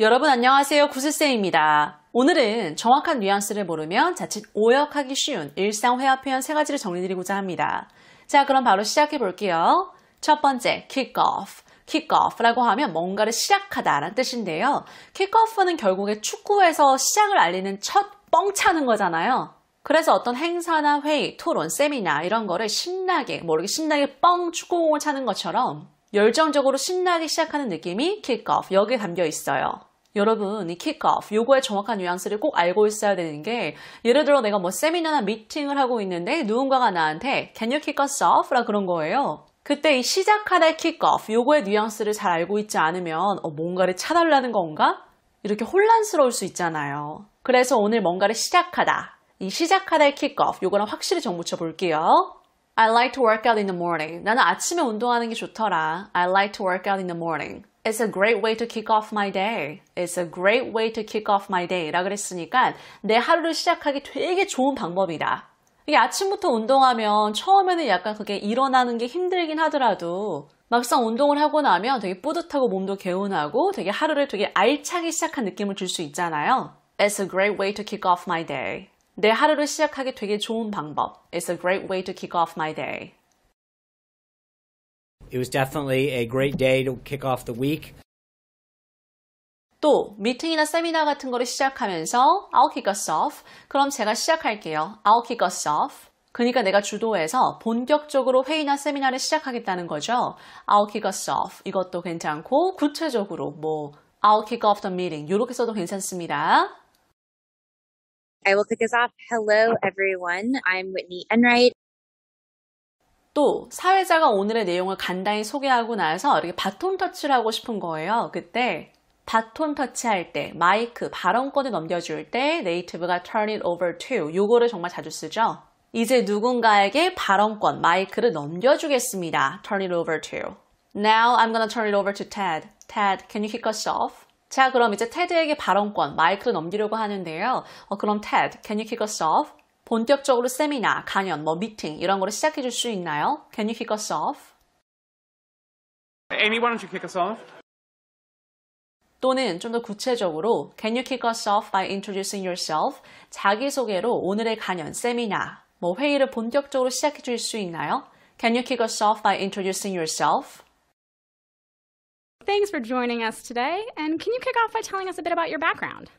여러분 안녕하세요. 구슬쌤입니다. 오늘은 정확한 뉘앙스를 모르면 자칫 오역하기 쉬운 일상회화 표현 3가지를 정리드리고자 합니다. 자, 그럼 바로 시작해 볼게요. 첫 번째, kick off. kick off라고 하면 뭔가를 시작하다라는 뜻인데요. kick off는 결국에 축구에서 시작을 알리는 첫 뻥 차는 거잖아요. 그래서 어떤 행사나 회의, 토론, 세미나 이런 거를 신나게, 모르게 신나게 뻥 축구공을 차는 것처럼 열정적으로 신나게 시작하는 느낌이 kick off, 여기에 담겨 있어요. 여러분, 이 kick off, 요거의 정확한 뉘앙스를 꼭 알고 있어야 되는 게, 예를 들어 내가 뭐 세미나나 미팅을 하고 있는데 누군가가 나한테 can you kick us off? 라 그런 거예요. 그때 이 시작하다의 kick off, 요거의 뉘앙스를 잘 알고 있지 않으면 뭔가를 차달라는 건가? 이렇게 혼란스러울 수 있잖아요. 그래서 오늘 뭔가를 시작하다, 이 시작하다의 kick off, 요거랑 확실히 정붙여 볼게요. I like to work out in the morning. 나는 아침에 운동하는 게 좋더라. I like to work out in the morning. It's a great way to kick off my day. It's a great way to kick off my day. 라 그랬으니까 내 하루를 시작하기 되게 좋은 방법이다. 이게 아침부터 운동하면 처음에는 약간 그게 일어나는 게 힘들긴 하더라도 막상 운동을 하고 나면 되게 뿌듯하고 몸도 개운하고 되게 하루를 되게 알차게 시작한 느낌을 줄 수 있잖아요. It's a great way to kick off my day. 내 하루를 시작하기 되게 좋은 방법. It's a great way to kick off my day. It was definitely a great day to kick off the week. 또 미팅이나 세미나 같은 거를 시작하면서 I'll kick us off. 그럼 제가 시작할게요. I'll kick us off. 그러니까 내가 주도해서 본격적으로 회의나 세미나를 시작하겠다는 거죠. I'll kick us off. 이것도 괜찮고 구체적으로 뭐 I'll kick off the meeting 이렇게 써도 괜찮습니다. I will kick us off. Hello, everyone. I'm Whitney Enright. 또 사회자가 오늘의 내용을 간단히 소개하고 나서 이렇게 바톤 터치를 하고 싶은 거예요. 그때 바톤 터치할 때 마이크, 발언권을 넘겨줄 때 네이티브가 turn it over to 요거를 정말 자주 쓰죠. 이제 누군가에게 발언권, 마이크를 넘겨주겠습니다. turn it over to. Now I'm gonna turn it over to Ted. Ted, can you kick us off? 자, 그럼 이제 테드에게 발언권, 마이크를 넘기려고 하는데요. 그럼 Ted, can you kick us off? 본격적으로 세미나, 강연, 미팅 이런 거를 시작해 줄 수 있나요? Can you kick us off? Amy, why don't you kick us off? 또는 좀 더 구체적으로 Can you kick us off by introducing yourself? 자기소개로 오늘의 강연, 세미나, 회의를 본격적으로 시작해 줄 수 있나요? Can you kick us off by introducing yourself? Thanks for joining us today, and can you kick off by telling us a bit about your background?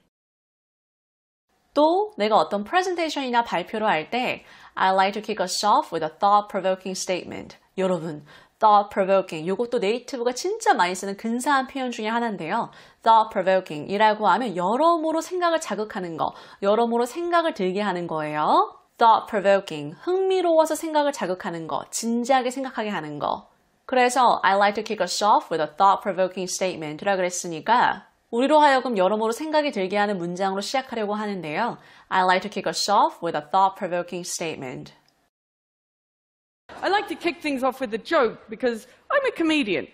또 내가 어떤 프레젠테이션이나 발표를 할 때 I like to kick us off with a thought-provoking statement. 여러분, thought-provoking, 이것도 네이티브가 진짜 많이 쓰는 근사한 표현 중에 하나인데요. thought-provoking 이라고 하면 여러모로 생각을 자극하는 거, 여러모로 생각을 들게 하는 거예요. thought-provoking, 흥미로워서 생각을 자극하는 거, 진지하게 생각하게 하는 거. 그래서 I like to kick us off with a thought-provoking statement 라 그랬으니까 우리로 하여금 여러모로 생각이 들게 하는 문장으로 시작하려고 하는데요. I like to kick us off with a thought-provoking statement. I like to kick things off with a joke because I'm a comedian.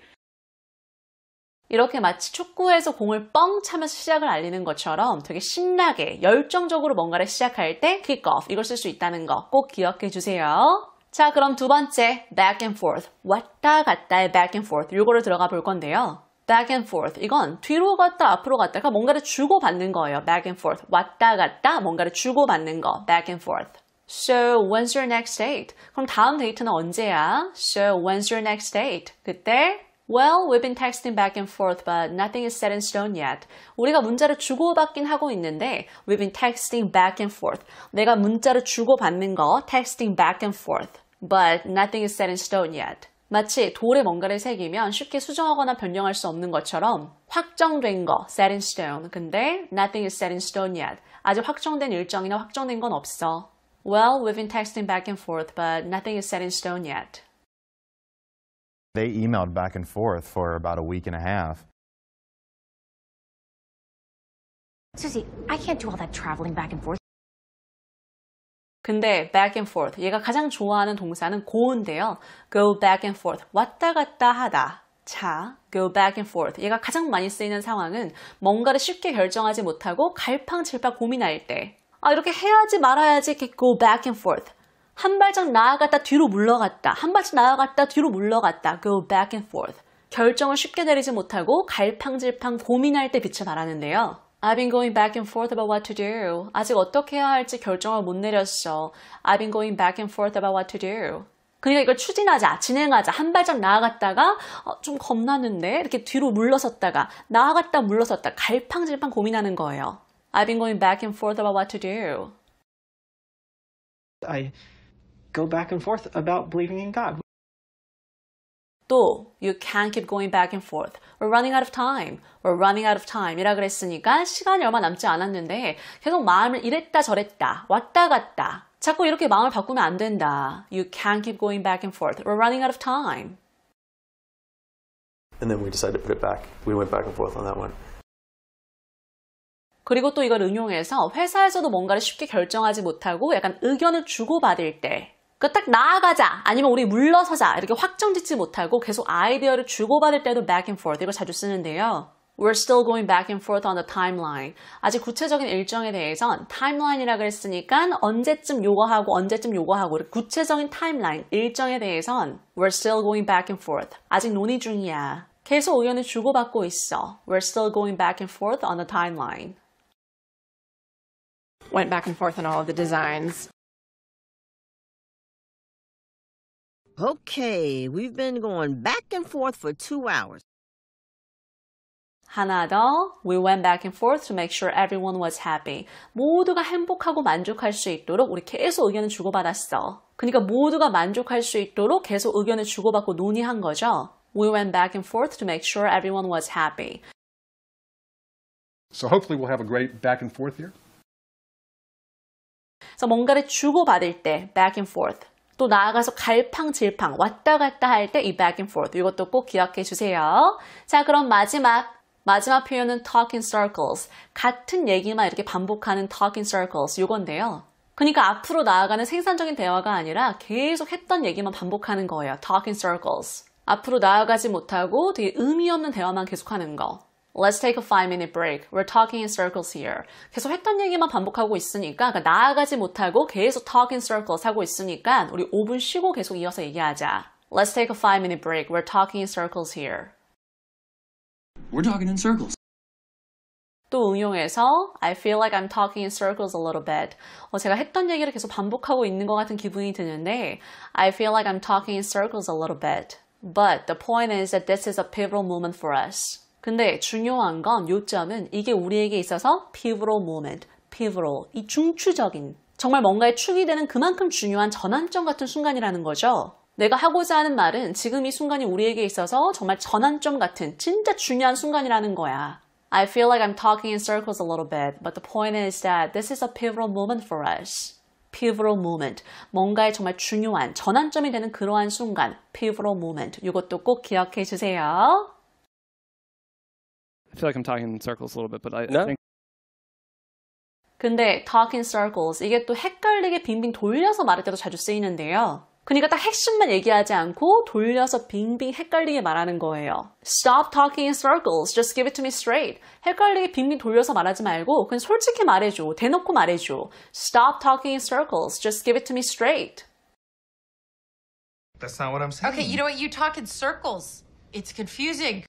이렇게 마치 축구에서 공을 뻥 차면서 시작을 알리는 것처럼 되게 신나게 열정적으로 뭔가를 시작할 때 kick off 이걸 쓸 수 있다는 거 꼭 기억해 주세요. 자, 그럼 두 번째, back and forth. 왔다 갔다의 back and forth. 요거를 들어가 볼 건데요. back and forth. 이건 뒤로 갔다 앞으로 갔다가 뭔가를 주고받는 거예요. back and forth. 왔다 갔다 뭔가를 주고받는 거. back and forth. So, when's your next date? 그럼 다음 데이트는 언제야? So, when's your next date? 그때 Well, we've been texting back and forth, but nothing is set in stone yet. 우리가 문자를 주고받긴 하고 있는데 We've been texting back and forth. 내가 문자를 주고받는 거 texting back and forth. But nothing is set in stone yet. 마치 돌에 뭔가를 새기면 쉽게 수정하거나 변경할 수 없는 것처럼 확정된 거, set in stone. 근데 nothing is set in stone yet. 아직 확정된 일정이나 확정된 건 없어. Well, we've been texting back and forth, but nothing is set in stone yet. They emailed back and forth for about a week and a half. Susie, I can't do all that traveling back and forth. 근데 back and forth, 얘가 가장 좋아하는 동사는 go인데요. go back and forth, 왔다 갔다 하다. 자, go back and forth. 얘가 가장 많이 쓰이는 상황은 뭔가를 쉽게 결정하지 못하고 갈팡질팡 고민할 때. 이렇게 해야지 말아야지 이렇게 go back and forth. 한 발짝 나아갔다 뒤로 물러갔다. 한 발짝 나아갔다 뒤로 물러갔다. go back and forth. 결정을 쉽게 내리지 못하고 갈팡질팡 고민할 때 빛을 발하는데요. I've been going back and forth about what to do. 아직 어떻게 해야 할지 결정을 못 내렸어. I've been going back and forth about what to do. 그러니까 이걸 추진하자, 진행하자, 한 발짝 나아갔다가 좀 겁나는데 이렇게 뒤로 물러섰다가 나아갔다 물러섰다 갈팡질팡 고민하는 거예요. I've been going back and forth about what to do. I go back and forth about believing in God. 또 You can't keep going back and forth. We're running out of time. We're running out of time 이라 그랬으니까 시간이 얼마 남지 않았는데 계속 마음을 이랬다 저랬다 왔다 갔다 자꾸 이렇게 마음을 바꾸면 안 된다. You can't keep going back and forth. We're running out of time. And then we decided to put it back. We went back and forth on that one. 그리고 또 이걸 응용해서 회사에서도 뭔가를 쉽게 결정하지 못하고 약간 의견을 주고받을 때 딱 나아가자 아니면 우리 물러서자 이렇게 확정짓지 못하고 계속 아이디어를 주고받을 때도 back and forth 이걸 자주 쓰는데요. We're still going back and forth on the timeline. 아직 구체적인 일정에 대해선 timeline이라 그랬으니까 언제쯤 요거하고 언제쯤 요거하고 구체적인 타임라인, 일정에 대해선 We're still going back and forth. 아직 논의 중이야. 계속 의견을 주고받고 있어. We're still going back and forth on the timeline. Went back and forth on all of the designs. Okay, we've been going back and forth for 2 hours. 하나 더. We went back and forth to make sure everyone was happy. 모두가 행복하고 만족할 수 있도록 우리 계속 의견을 주고받았어. 그러니까 모두가 만족할 수 있도록 계속 의견을 주고받고 논의한 거죠. We went back and forth to make sure everyone was happy. So hopefully we'll have a great back and forth here. 그래서 뭔가를 주고받을 때 back and forth. 또 나아가서 갈팡질팡 왔다 갔다 할 때 이 back and forth 이것도 꼭 기억해 주세요. 자, 그럼 마지막 표현은 talk in circles. 같은 얘기만 이렇게 반복하는 talk in circles 이건데요. 그러니까 앞으로 나아가는 생산적인 대화가 아니라 계속 했던 얘기만 반복하는 거예요. talk in circles. 앞으로 나아가지 못하고 되게 의미 없는 대화만 계속하는 거. Let's take a 5-minute break. We're talking in circles here. 계속 했던 얘기만 반복하고 있으니까 그러니까 나아가지 못하고 계속 talk in circles 하고 있으니까 우리 5분 쉬고 계속 이어서 얘기하자. Let's take a 5-minute break. We're talking in circles here. We're talking in circles. 또 응용해서 I feel like I'm talking in circles a little bit. 제가 했던 얘기를 계속 반복하고 있는 것 같은 기분이 드는데 I feel like I'm talking in circles a little bit. But the point is that this is a pivotal moment for us. 근데 중요한 건 요점은 이게 우리에게 있어서 pivotal moment, pivotal, 이 중추적인 정말 뭔가의 축이 되는 그만큼 중요한 전환점 같은 순간이라는 거죠. 내가 하고자 하는 말은 지금 이 순간이 우리에게 있어서 정말 전환점 같은 진짜 중요한 순간이라는 거야. I feel like I'm talking in circles a little bit, but the point is that this is a pivotal moment for us. Pivotal moment, 뭔가의 정말 중요한 전환점이 되는 그러한 순간, pivotal moment. 이것도 꼭 기억해 주세요. I feel like I'm talking in circles a little bit, but I think. 근데 talk in circles 이게 또 헷갈리게 빙빙 돌려서 말할 때도 자주 쓰이는데요. 그러니까 딱 핵심만 얘기하지 않고 돌려서 빙빙 헷갈리게 말하는 거예요. Stop talking in circles. Just give it to me straight. 헷갈리게 빙빙 돌려서 말하지 말고 그냥 솔직히 말해줘. 대놓고 말해줘. Stop talking in circles. Just give it to me straight. That's not what I'm saying. Okay, you know what? You talk in circles. It's confusing.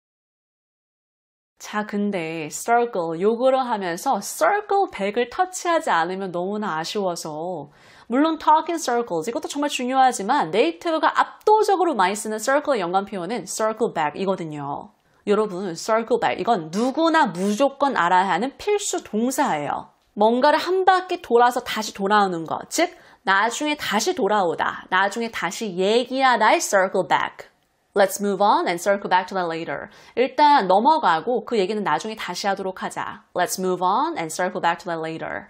자, 근데 circle 요거를 하면서 circle 100을 터치하지 않으면 너무나 아쉬워서 물론 talk in circles 이것도 정말 중요하지만 네이티브가 압도적으로 많이 쓰는 circle의 연관 표현은 circle back 이거든요. 여러분 circle back 이건 누구나 무조건 알아야 하는 필수 동사예요. 뭔가를 한 바퀴 돌아서 다시 돌아오는 것, 즉 나중에 다시 돌아오다, 나중에 다시 얘기하다의 circle back. Let's move on and circle back to that later. 일단 넘어가고 그 얘기는 나중에 다시 하도록 하자. Let's move on and circle back to that later.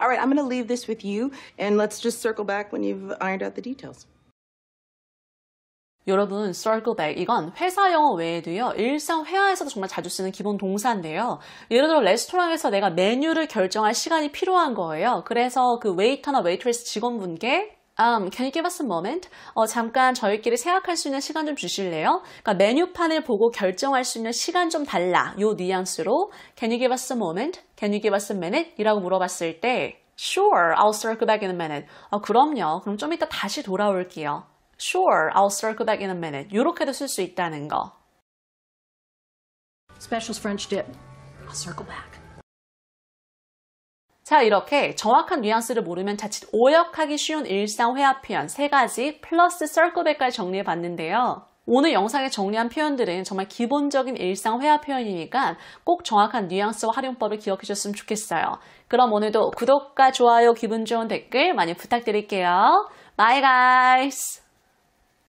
All right, I'm going to leave this with you, and let's just circle back when you've ironed out the details. 여러분, circle back 이건 회사 영어 외에도요. 일상 회화에서도 정말 자주 쓰는 기본 동사인데요. 예를 들어 레스토랑에서 내가 메뉴를 결정할 시간이 필요한 거예요. 그래서 그 웨이터나 웨이트레스 직원분께 can you give us a moment? 잠깐 저희끼리 생각할 수 있는 시간 좀 주실래요? 그러니까 메뉴판을 보고 결정할 수 있는 시간 좀 달라. 요 뉘앙스로 Can you give us a moment? Can you give us a minute? 이라고 물어봤을 때 Sure, I'll circle back in a minute. 그럼요. 그럼 좀 이따 다시 돌아올게요. Sure, I'll circle back in a minute. 이렇게도 쓸 수 있다는 거. Special's French dip. I'll circle back. 자, 이렇게 정확한 뉘앙스를 모르면 자칫 오역하기 쉬운 일상 회화 표현 3가지 플러스 circle back까지 정리해 봤는데요. 오늘 영상에 정리한 표현들은 정말 기본적인 일상 회화 표현이니까 꼭 정확한 뉘앙스와 활용법을 기억해 주셨으면 좋겠어요. 그럼 오늘도 구독과 좋아요, 기분 좋은 댓글 많이 부탁드릴게요. Bye guys!